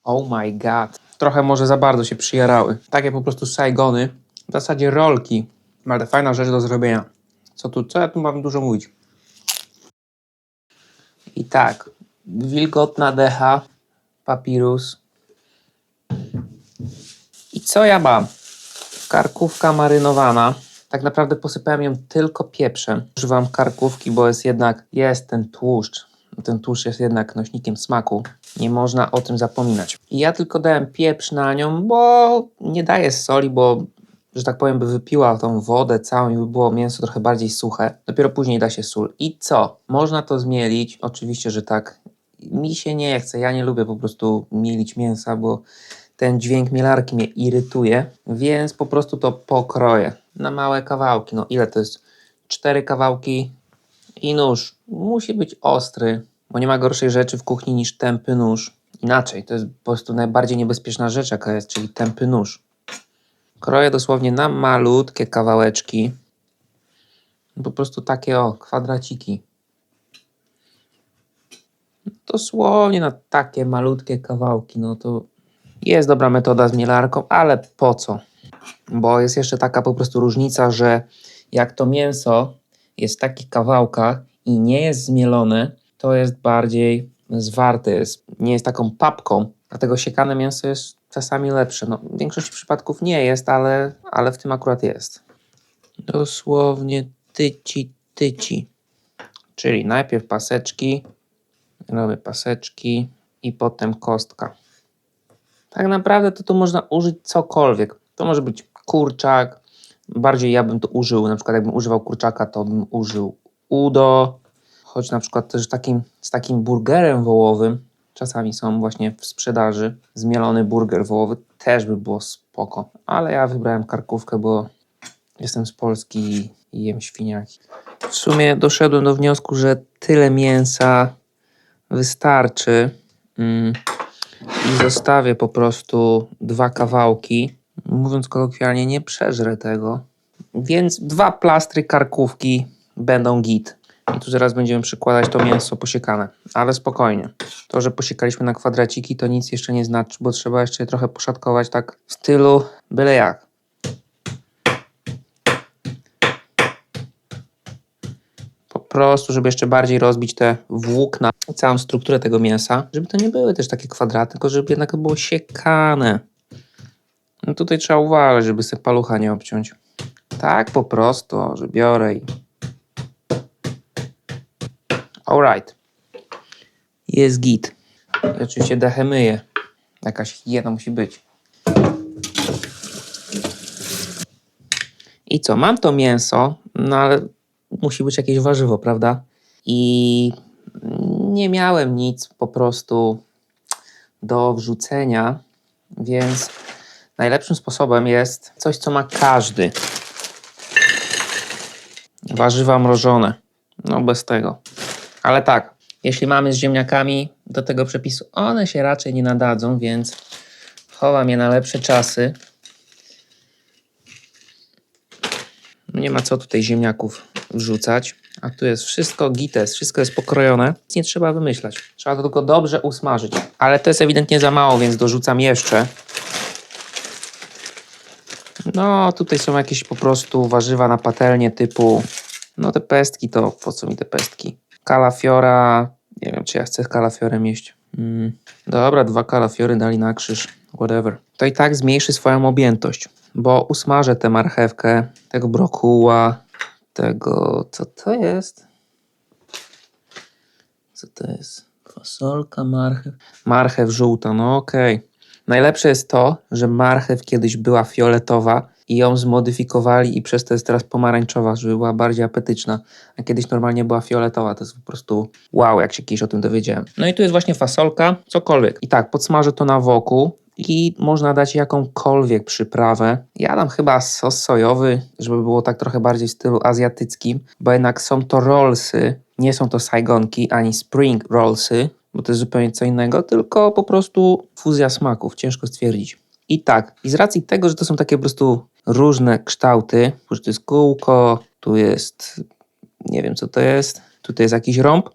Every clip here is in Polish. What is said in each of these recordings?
Oh my god. Trochę może za bardzo się przyjarały. Takie po prostu saigony. W zasadzie rolki. Ale fajna rzecz do zrobienia. Co ja tu mam dużo mówić? I tak. Wilgotna decha. Papirus. I co ja mam? Karkówka marynowana. Tak naprawdę posypałem ją tylko pieprzem. Używam karkówki, bo jest ten tłuszcz. Ten tłuszcz jest jednak nośnikiem smaku. Nie można o tym zapominać. I ja tylko dałem pieprz na nią, bo nie daję soli, bo, że tak powiem, by wypiła tą wodę całą i by było mięso trochę bardziej suche. Dopiero później da się sól. I co? Można to zmielić. Oczywiście, że tak. Mi się nie chce. Ja nie lubię po prostu mielić mięsa, bo ten dźwięk mielarki mnie irytuje, więc po prostu to pokroję na małe kawałki. No ile to jest? 4 kawałki i nóż. Musi być ostry, bo nie ma gorszej rzeczy w kuchni niż tępy nóż. Inaczej, to jest po prostu najbardziej niebezpieczna rzecz jaka jest, czyli tępy nóż. Kroję dosłownie na malutkie kawałeczki. Po prostu takie kwadraciki. Dosłownie na takie malutkie kawałki, no to jest dobra metoda z mielarką, ale po co? Bo jest jeszcze taka po prostu różnica, że jak to mięso jest w takich kawałkach i nie jest zmielone, to jest bardziej zwarte, nie jest taką papką. Dlatego siekane mięso jest czasami lepsze. No, w większości przypadków nie jest, ale w tym akurat jest. Dosłownie tyci. Czyli najpierw paseczki, robię paseczki i potem kostka. Tak naprawdę to tu można użyć cokolwiek. To może być kurczak. Bardziej ja bym to użył, na przykład jakbym używał kurczaka, to bym użył udo. Choć na przykład też z takim burgerem wołowym, czasami są właśnie w sprzedaży, zmielony burger wołowy, też by było spoko. Ale ja wybrałem karkówkę, bo jestem z Polski i jem świniaki. W sumie doszedłem do wniosku, że tyle mięsa wystarczy. I zostawię po prostu 2 kawałki. Mówiąc kolokwialnie, nie przeżrę tego. Więc 2 plastry karkówki będą git. I tu zaraz będziemy przykładać to mięso posiekane. Ale spokojnie. To, że posiekaliśmy na kwadraciki, to nic jeszcze nie znaczy, bo trzeba jeszcze je trochę poszatkować tak w stylu byle jak. Po prostu, żeby jeszcze bardziej rozbić te włókna, całą strukturę tego mięsa, żeby to nie były też takie kwadraty, tylko żeby jednak było siekane. No tutaj trzeba uważać, żeby sobie palucha nie obciąć. Tak po prostu, że biorę i... Alright. Jest git. I oczywiście dechę myję. Jakaś higiena musi być. I co? Mam to mięso, no ale musi być jakieś warzywo, prawda? I nie miałem nic po prostu do wrzucenia, więc najlepszym sposobem jest coś, co ma każdy. Warzywa mrożone. No bez tego. Ale tak, jeśli mamy z ziemniakami do tego przepisu, one się raczej nie nadadzą, więc chowam je na lepsze czasy. Nie ma co tutaj ziemniaków wrzucać. A tu jest wszystko gites, wszystko jest pokrojone. Nic nie trzeba wymyślać. Trzeba to tylko dobrze usmażyć. Ale to jest ewidentnie za mało, więc dorzucam jeszcze. No, tutaj są jakieś po prostu warzywa na patelnię typu... No te pestki to... Po co mi te pestki? Kalafiora... Nie wiem, czy ja chcę kalafiorem jeść. Dobra, 2 kalafiory dali na krzyż. Whatever. To i tak zmniejszy swoją objętość. Bo usmażę tę marchewkę, tego brokuła, tego... Co to jest? Co to jest? Fasolka, marchew. Marchew żółta, no okej. Najlepsze jest to, że marchew kiedyś była fioletowa i ją zmodyfikowali i przez to jest teraz pomarańczowa, żeby była bardziej apetyczna. A kiedyś normalnie była fioletowa. To jest po prostu wow, jak się kiedyś o tym dowiedziałem. No i tu jest właśnie fasolka, cokolwiek. I tak, podsmażę to na wokół i można dać jakąkolwiek przyprawę. Ja dam chyba sos sojowy, żeby było tak trochę bardziej w stylu azjatyckim, bo jednak są to rollsy, nie są to saigonki ani spring rollsy, bo to jest zupełnie co innego, tylko po prostu fuzja smaków, ciężko stwierdzić. I tak, i z racji tego, że to są takie po prostu różne kształty, że to jest kółko, tu jest, nie wiem co to jest, tutaj jest jakiś rąb,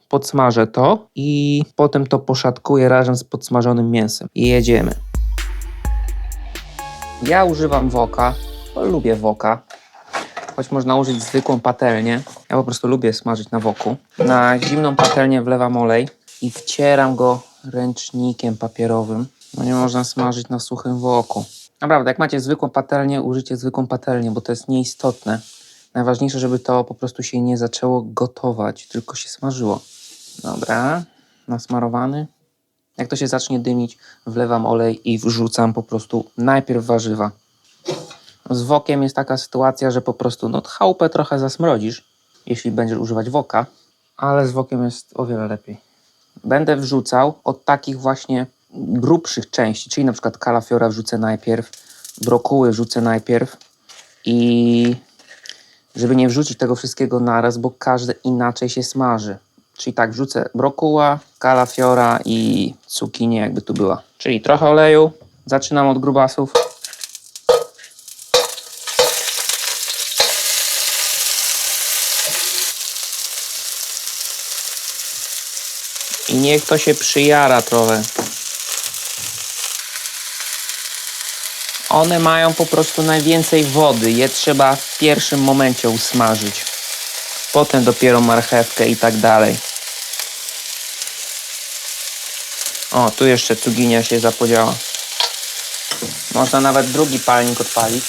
podsmażę to i potem to poszatkuję razem z podsmażonym mięsem. I jedziemy. Ja używam woka, bo lubię woka. Choć można użyć zwykłą patelnię. Ja po prostu lubię smażyć na woku. Na zimną patelnię wlewam olej i wcieram go ręcznikiem papierowym. No nie można smażyć na suchym woku. Naprawdę, jak macie zwykłą patelnię, użyjcie zwykłą patelnię, bo to jest nieistotne. Najważniejsze, żeby to po prostu się nie zaczęło gotować, tylko się smażyło. Dobra, nasmarowany. Jak to się zacznie dymić, wlewam olej i wrzucam po prostu najpierw warzywa. Z wokiem jest taka sytuacja, że po prostu chałupę trochę zasmrodzisz, jeśli będziesz używać woka, ale z wokiem jest o wiele lepiej. Będę wrzucał od takich właśnie grubszych części, czyli na przykład kalafiora wrzucę najpierw, brokuły wrzucę najpierw i żeby nie wrzucić tego wszystkiego naraz, bo każde inaczej się smaży. Czyli tak, wrzucę brokuła, kalafiora i cukinię jakby tu była. Czyli trochę oleju, zaczynam od grubasów. I niech to się przyjara trochę. One mają po prostu najwięcej wody. Je trzeba w pierwszym momencie usmażyć. Potem dopiero marchewkę i tak dalej. O, tu jeszcze cukinia się zapodziała. Można nawet drugi palnik odpalić.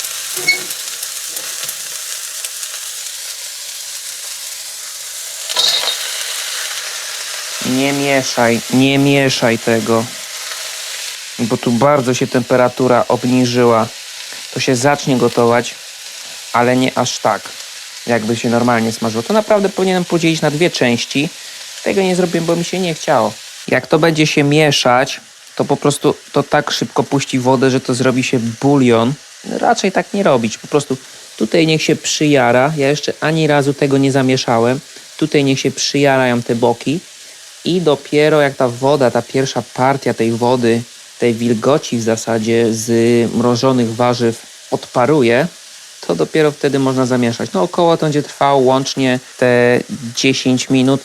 Nie mieszaj tego, bo tu bardzo się temperatura obniżyła. To się zacznie gotować, ale nie aż tak, jakby się normalnie smażyło. To naprawdę powinienem podzielić na dwie części. Tego nie zrobiłem, bo mi się nie chciało. Jak to będzie się mieszać, to po prostu to tak szybko puści wodę, że to zrobi się bulion. Raczej tak nie robić, po prostu tutaj niech się przyjara. Ja jeszcze ani razu tego nie zamieszałem. Tutaj niech się przyjarają te boki. I dopiero jak ta woda, ta pierwsza partia tej wody, tej wilgoci w zasadzie z mrożonych warzyw odparuje, to dopiero wtedy można zamieszać. Około to będzie trwało łącznie te 10 minut,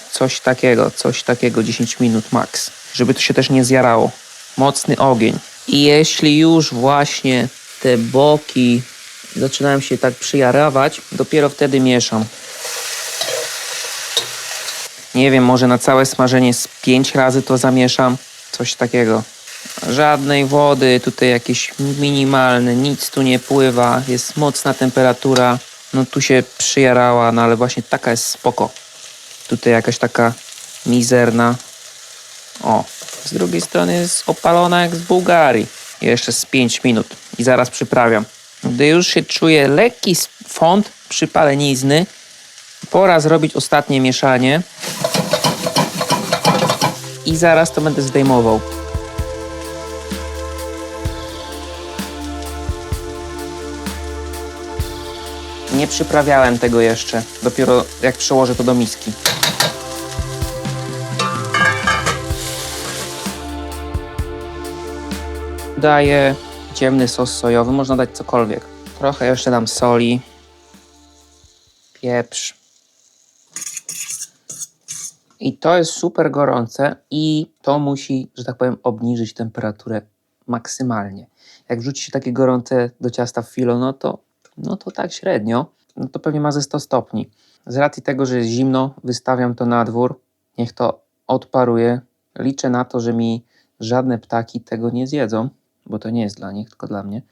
coś takiego 10 minut max, żeby to się też nie zjarało. Mocny ogień. I jeśli już właśnie te boki zaczynają się tak przyjarawać, dopiero wtedy mieszam. Nie wiem, może na całe smażenie z 5 razy to zamieszam. Coś takiego. Żadnej wody, tutaj jakieś minimalne, nic tu nie pływa. Jest mocna temperatura. Tu się przyjarała, ale właśnie taka jest spoko. Tutaj jakaś taka mizerna. O, z drugiej strony jest opalona jak z Bułgarii. Jeszcze z 5 minut i zaraz przyprawiam. Gdy już się czuje lekki font przypalenizny, pora zrobić ostatnie mieszanie i zaraz to będę zdejmował. Nie przyprawiałem tego jeszcze, dopiero jak przełożę to do miski. Daję ciemny sos sojowy, można dać cokolwiek. Trochę jeszcze dam soli, pieprz. I to jest super gorące i to musi, że tak powiem, obniżyć temperaturę maksymalnie. Jak wrzuci się takie gorące do ciasta w filo, no to tak średnio, to pewnie ma ze 100 stopni. Z racji tego, że jest zimno, wystawiam to na dwór, niech to odparuje. Liczę na to, że mi żadne ptaki tego nie zjedzą, bo to nie jest dla nich, tylko dla mnie.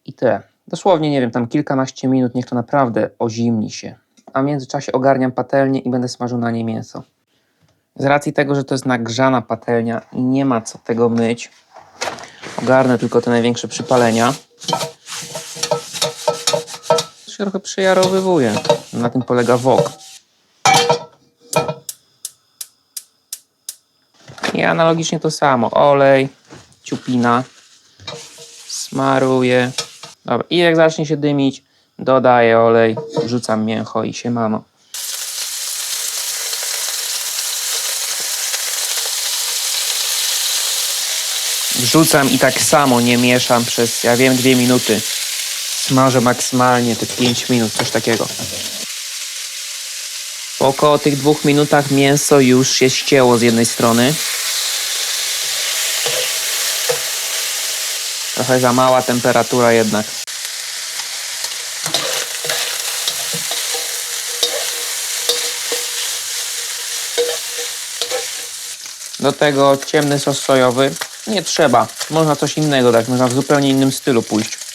I tyle. Dosłownie, nie wiem, tam kilkanaście minut, niech to naprawdę ozimni się. A w międzyczasie ogarniam patelnię i będę smażył na niej mięso. Z racji tego, że to jest nagrzana patelnia i nie ma co tego myć, ogarnę tylko te największe przypalenia. To się trochę przyjarowywuje. Na tym polega wok. I analogicznie to samo. Olej, ciupina, smaruję. Dobra. I jak zacznie się dymić, dodaję olej, wrzucam mięcho i siemano. Wrzucam i tak samo nie mieszam przez, 2 minuty. Smażę maksymalnie te 5 minut, coś takiego. Po około tych 2 minutach mięso już się ścięło z jednej strony. Trochę za mała temperatura jednak. Do tego ciemny sos sojowy. Nie trzeba. Można coś innego dać. Można w zupełnie innym stylu pójść.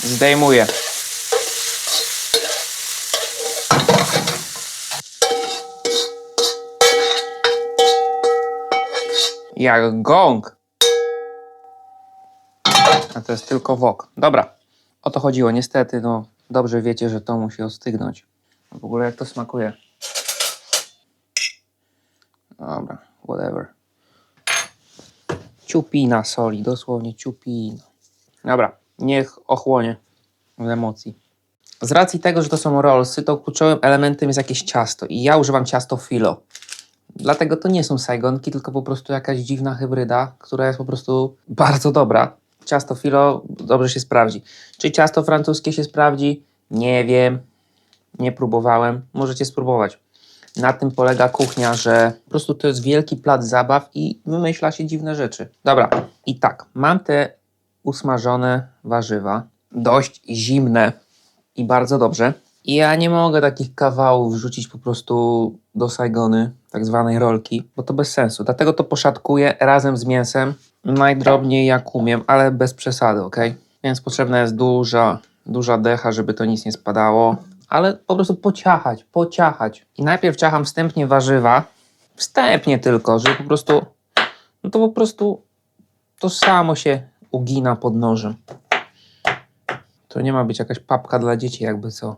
Zdejmuję. Jak gong. A to jest tylko wok. Dobra. O to chodziło. Niestety, no dobrze wiecie, że to musi ostygnąć. W ogóle jak to smakuje. Dobra, whatever. Ciupina soli, dosłownie ciupina. Dobra, niech ochłonie z emocji. Z racji tego, że to są rollsy, to kluczowym elementem jest jakieś ciasto. I ja używam ciasto filo. Dlatego to nie są sajgonki, tylko po prostu jakaś dziwna hybryda, która jest po prostu bardzo dobra. Ciasto filo dobrze się sprawdzi. Czy ciasto francuskie się sprawdzi? Nie wiem. Nie próbowałem. Możecie spróbować. Na tym polega kuchnia, że po prostu to jest wielki plac zabaw i wymyśla się dziwne rzeczy. Dobra, i tak, mam te usmażone warzywa, dość zimne i bardzo dobrze. I ja nie mogę takich kawałów wrzucić po prostu do sajgony, tak zwanej rolki, bo to bez sensu. Dlatego to poszatkuję razem z mięsem, najdrobniej jak umiem, ale bez przesady, ok? Więc potrzebna jest duża decha, żeby to nic nie spadało. Ale po prostu pociachać. I najpierw ciacham wstępnie warzywa. Wstępnie tylko, że po prostu, no to po prostu to samo się ugina pod nożem. To nie ma być jakaś papka dla dzieci, jakby co.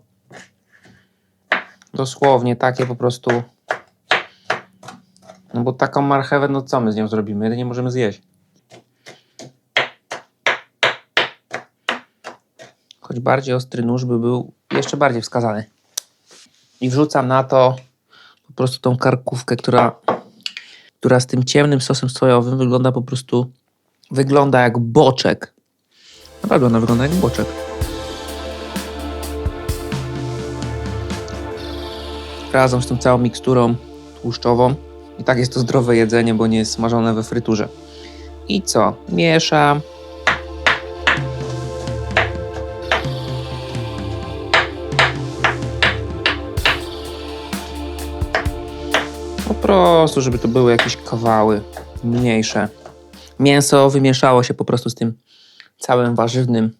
Dosłownie takie po prostu. No bo taką marchewę, no co my z nią zrobimy? Jedynie możemy zjeść. Choć bardziej ostry nóż by był jeszcze bardziej wskazany. I wrzucam na to po prostu tą karkówkę, która z tym ciemnym sosem sojowym wygląda po prostu, wygląda jak boczek. Naprawdę ona wygląda jak boczek. Razem z tą całą miksturą tłuszczową. I tak jest to zdrowe jedzenie, bo nie jest smażone we fryturze. I co? Mieszam. Po prostu, żeby to były jakieś kawały mniejsze. Mięso wymieszało się po prostu z tym całym warzywnym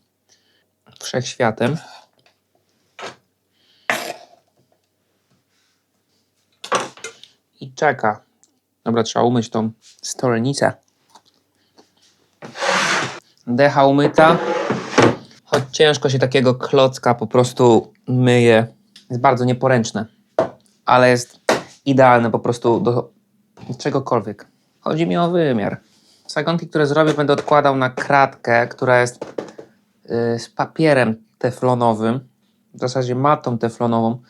wszechświatem. I czeka. Dobra, trzeba umyć tą stolenicę. Decha umyta. Choć ciężko się takiego klocka po prostu myje. Jest bardzo nieporęczne. Ale jest idealne po prostu do czegokolwiek. Chodzi mi o wymiar. Sajgonki, które zrobię, będę odkładał na kratkę, która jest z papierem teflonowym. W zasadzie matą teflonową.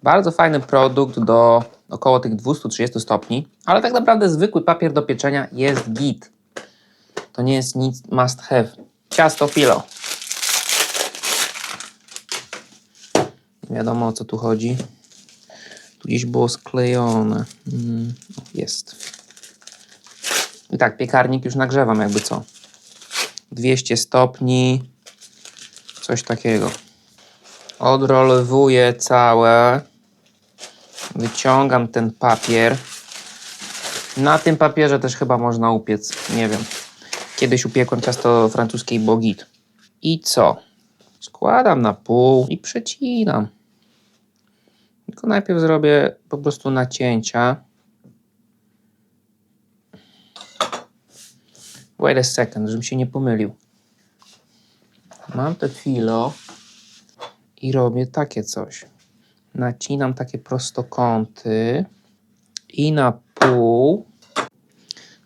Bardzo fajny produkt do około tych 230 stopni. Ale tak naprawdę zwykły papier do pieczenia jest git. To nie jest nic must have. Ciasto filo. Nie wiadomo, o co tu chodzi. Tu gdzieś było sklejone. Jest. I tak, piekarnik już nagrzewam jakby co. 200 stopni. Coś takiego. Odrolowuję całe. Wyciągam ten papier. Na tym papierze też chyba można upiec. Nie wiem. Kiedyś upiekłem ciasto francuskie i było git. I co? Składam na pół i przecinam. Tylko najpierw zrobię po prostu nacięcia. Wait a second, żebym się nie pomylił. Mam te filo i robię takie coś. Nacinam takie prostokąty i na pół.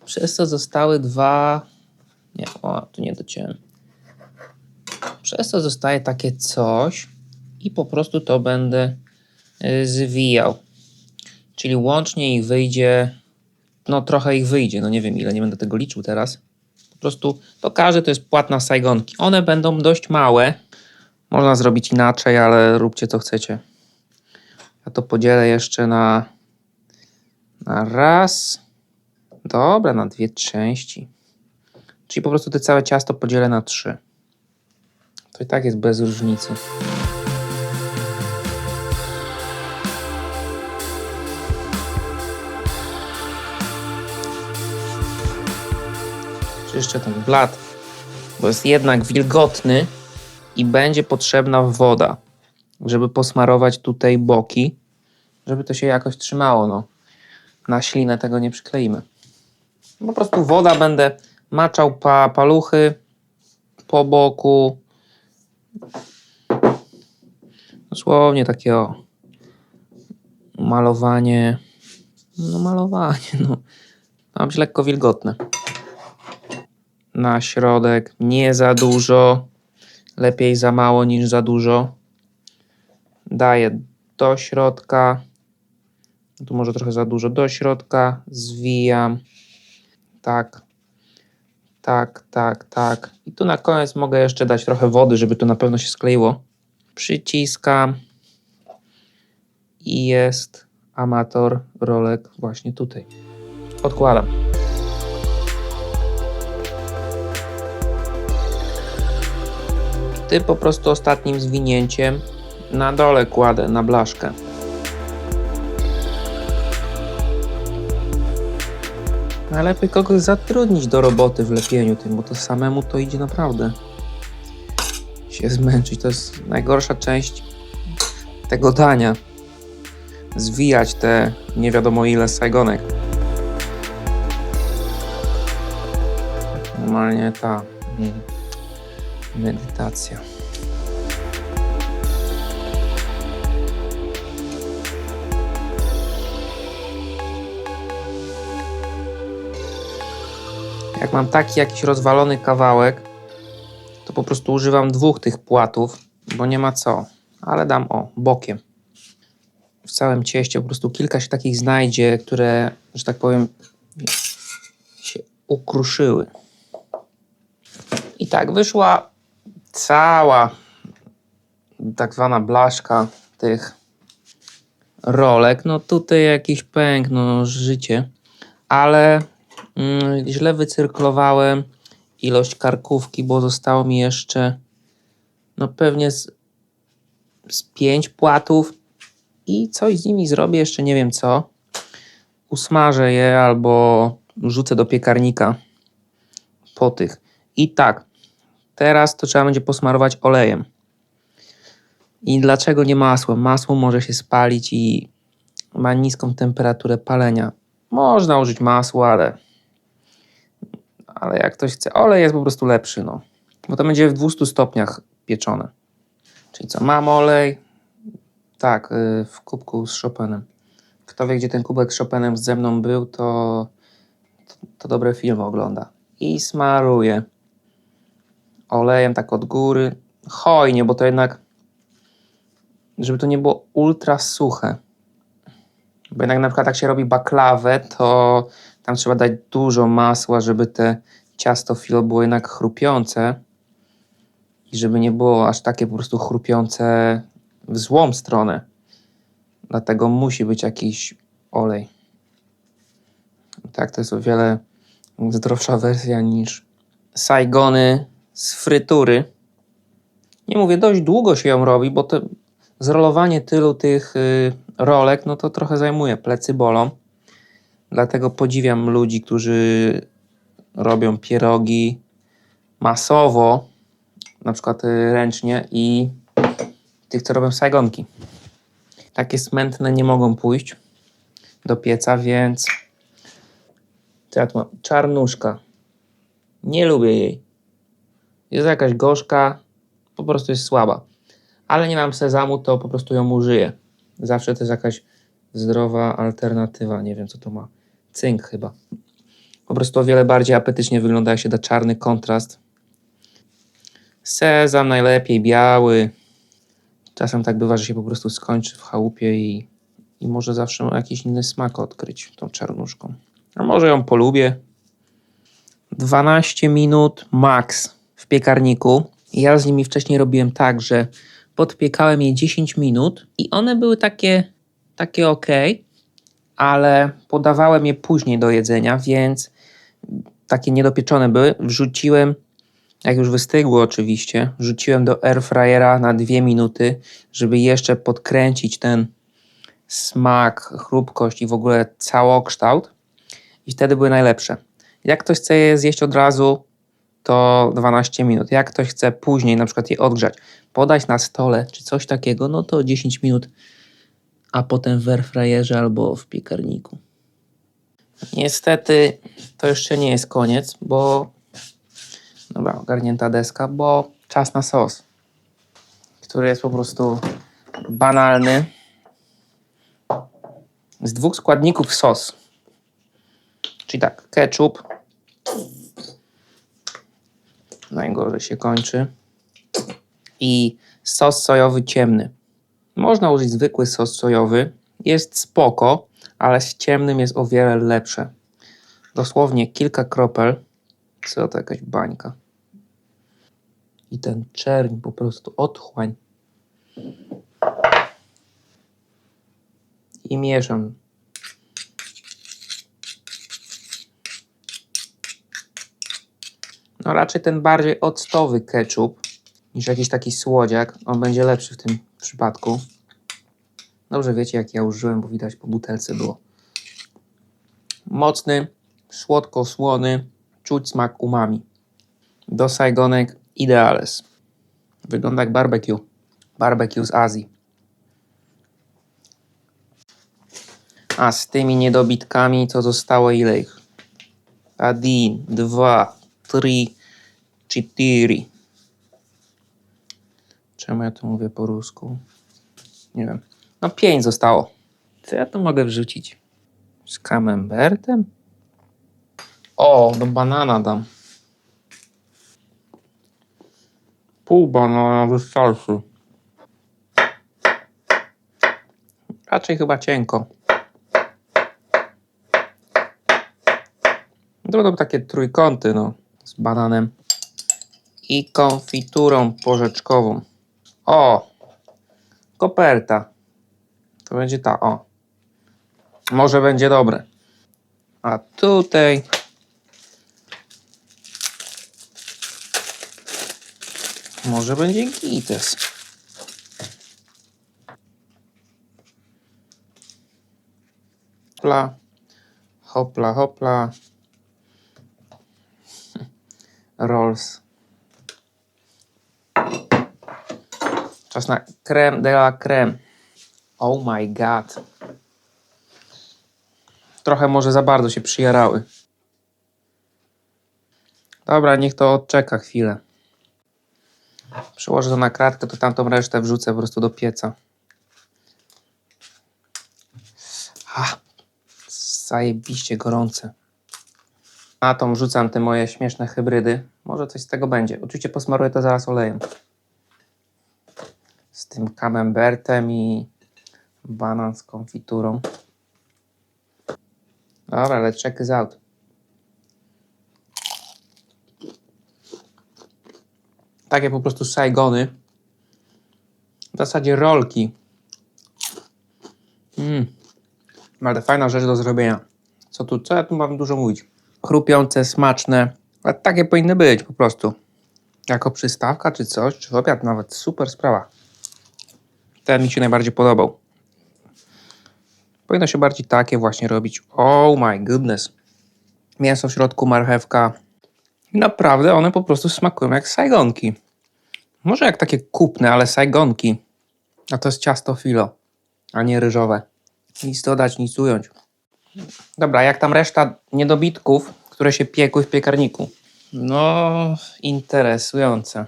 Przez to zostały dwa... Nie, tu nie dociąłem. Przez to zostaje takie coś i po prostu to będę zwijał. Czyli łącznie ich wyjdzie, no trochę ich wyjdzie, no nie wiem ile, nie będę tego liczył teraz. prostu to każdy to jest płat na sajgonki. One będą dość małe. Można zrobić inaczej, ale róbcie co chcecie. Ja to podzielę jeszcze na raz. Dobra, na 2 części. Czyli po prostu te całe ciasto podzielę na 3. To i tak jest bez różnicy. Czyszczę ten blat, bo jest jednak wilgotny i będzie potrzebna woda, żeby posmarować tutaj boki, żeby to się jakoś trzymało. No. Na ślinę tego nie przykleimy. Po prostu woda, będę maczał paluchy po boku. Dosłownie takie malowanie. No malowanie, no. Ma być lekko wilgotne. Na środek nie za dużo. Lepiej za mało niż za dużo. Daję do środka. Tu może trochę za dużo. Do środka. Zwijam. Tak. Tak, tak, tak. I tu na koniec mogę jeszcze dać trochę wody, żeby to na pewno się skleiło. Przyciskam. I jest amator rolek właśnie tutaj. Odkładam. Ty po prostu ostatnim zwinięciem na dole kładę na blaszkę. Najlepiej kogoś zatrudnić do roboty w lepieniu tym, bo to samemu to idzie naprawdę się zmęczyć. To jest najgorsza część tego dania. Zwijać te nie wiadomo ile sajgonek. Normalnie ta medytacja. Jak mam taki jakiś rozwalony kawałek, to po prostu używam 2 tych płatów, bo nie ma co. Ale dam bokiem. W całym cieście po prostu kilka się takich znajdzie, które, że tak powiem, się ukruszyły. I tak wyszła cała tak zwana blaszka tych rolek. No tutaj jakiś pęk, no życie. Ale źle wycyrklowałem ilość karkówki, bo zostało mi jeszcze no pewnie z 5 płatów i coś z nimi zrobię, jeszcze nie wiem co. Usmażę je albo rzucę do piekarnika po tych. I tak, teraz to trzeba będzie posmarować olejem. I dlaczego nie masłem? Masło może się spalić i ma niską temperaturę palenia. Można użyć masła, ale jak ktoś chce, olej jest po prostu lepszy, no. Bo to będzie w 200 stopniach pieczone. Czyli co, mam olej, tak, w kubku z Chopinem. Kto wie, gdzie ten kubek z Chopinem ze mną był, to dobre filmy ogląda. I smaruję olejem tak od góry, hojnie, bo to jednak, żeby to nie było ultra suche. Bo jednak na przykład jak się robi baklawę, to tam trzeba dać dużo masła, żeby te ciasto filo było jednak chrupiące i żeby nie było aż takie po prostu chrupiące w złą stronę. Dlatego musi być jakiś olej. Tak, to jest o wiele zdrowsza wersja niż sajgony z frytury. Nie mówię, dość długo się ją robi, bo to zrolowanie tylu tych rolek, no to trochę zajmuje, plecy bolą. Dlatego podziwiam ludzi, którzy robią pierogi masowo, na przykład ręcznie, i tych, co robią sajgonki. Takie smętne nie mogą pójść do pieca, więc co ja tu mam? Czarnuszka. Nie lubię jej. Jest jakaś gorzka, po prostu jest słaba. Ale nie mam sezamu, to po prostu ją użyję. Zawsze to jest jakaś zdrowa alternatywa. Nie wiem, co to ma. Cynk chyba. Po prostu o wiele bardziej apetycznie wygląda, jak się da czarny kontrast. Sezam najlepiej biały. Czasem tak bywa, że się po prostu skończy w chałupie i może zawsze jakiś inny smak odkryć tą czarnuszką. A może ją polubię. 12 minut max w piekarniku. Ja z nimi wcześniej robiłem tak, że podpiekałem je 10 minut i one były takie ok, ale podawałem je później do jedzenia, więc takie niedopieczone były. Wrzuciłem, jak już wystygły oczywiście, wrzuciłem do airfryera na 2 minuty, żeby jeszcze podkręcić ten smak, chrupkość i w ogóle całokształt. I wtedy były najlepsze. Jak ktoś chce je zjeść od razu, to 12 minut. Jak ktoś chce później na przykład je odgrzać, podać na stole czy coś takiego, no to 10 minut, a potem w airfryerze albo w piekarniku. Niestety to jeszcze nie jest koniec, bo dobra, ogarnięta deska, bo czas na sos, który jest po prostu banalny. Z 2 składników sos. Czyli tak, ketchup. Najgorzej się kończy. I sos sojowy ciemny. Można użyć zwykły sos sojowy. Jest spoko, ale z ciemnym jest o wiele lepsze. Dosłownie kilka kropel. Co to jakaś bańka. I ten czerń po prostu otchłań. I mieszam. No raczej ten bardziej octowy ketchup niż jakiś taki słodziak. On będzie lepszy w tym przypadku. Dobrze wiecie, jak ja użyłem, bo widać po butelce było. Mocny, słodko-słony, czuć smak umami. Do Saigonek ideales. Wygląda jak barbecue. Barbecue z Azji. A z tymi niedobitkami to zostało ile ich? 1, 2, 3, 4. Czemu ja to mówię po rusku? Nie wiem. No 5 zostało. Co ja tu mogę wrzucić? Z camembertem? O, do banana dam. Pół banana wystarczy. Raczej chyba cienko. To będą takie trójkąty, no. Z bananem. I konfiturą porzeczkową. O! Koperta. To będzie ta, o. Może będzie dobre. A tutaj... może będzie gites. Hopla. Hopla, hopla. Rolls. Czas na crème de la crème. Oh my god. Trochę może za bardzo się przyjarały. Dobra, niech to odczeka chwilę. Przyłożę to na kratkę, to tamtą resztę wrzucę po prostu do pieca. Zajebiście gorące. Na tą wrzucam te moje śmieszne hybrydy. Może coś z tego będzie. Oczywiście posmaruję to zaraz olejem. Z tym camembertem i banan z konfiturą. Dobra, let's check this out. Takie po prostu Saigony. W zasadzie rolki. Ale fajna rzecz do zrobienia. Co ja tu mam dużo mówić? Chrupiące, smaczne. Ale takie powinny być po prostu. Jako przystawka czy coś, czy obiad nawet. Super sprawa. Ten mi się najbardziej podobał. Powinno się bardziej takie właśnie robić. Oh my goodness. Mięso w środku, marchewka. I naprawdę one po prostu smakują jak Saigonki. Może jak takie kupne, ale Saigonki. A to jest ciasto filo, a nie ryżowe. Nic dodać, nic ująć. Dobra, jak tam reszta niedobitków, które się piekły w piekarniku? No, interesujące.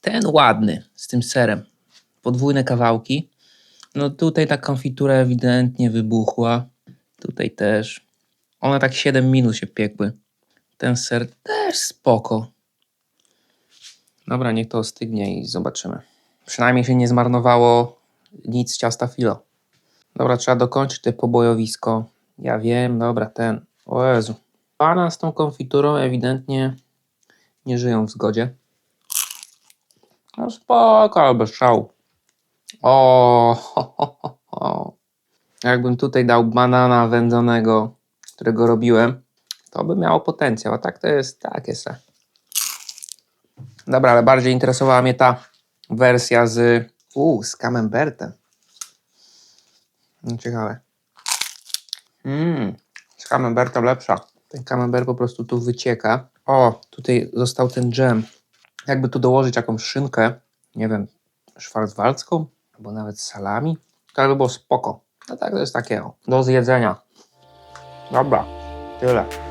Ten ładny, z tym serem. Podwójne kawałki. No tutaj ta konfitura ewidentnie wybuchła. Tutaj też. One tak 7 minut się piekły. Ten ser też spoko. Dobra, niech to ostygnie i zobaczymy. Przynajmniej się nie zmarnowało nic z ciasta filo. Dobra, trzeba dokończyć to pobojowisko. Ja wiem, dobra, ten. O Jezu. Pana z tą konfiturą ewidentnie nie żyją w zgodzie. No spoko, ale bez szału. O. Jakbym tutaj dał banana wędzonego, którego robiłem, to by miało potencjał, a tak to jest takie se. Dobra, ale bardziej interesowała mnie ta wersja z camembertem. Ciekawe. Z camembertem lepsza. Ten camembert po prostu tu wycieka. O, tutaj został ten dżem. Jakby tu dołożyć jakąś szynkę, nie wiem, szwarcwaldzką, albo nawet salami, to by było spoko. No tak, to jest takie do zjedzenia. Dobra, tyle.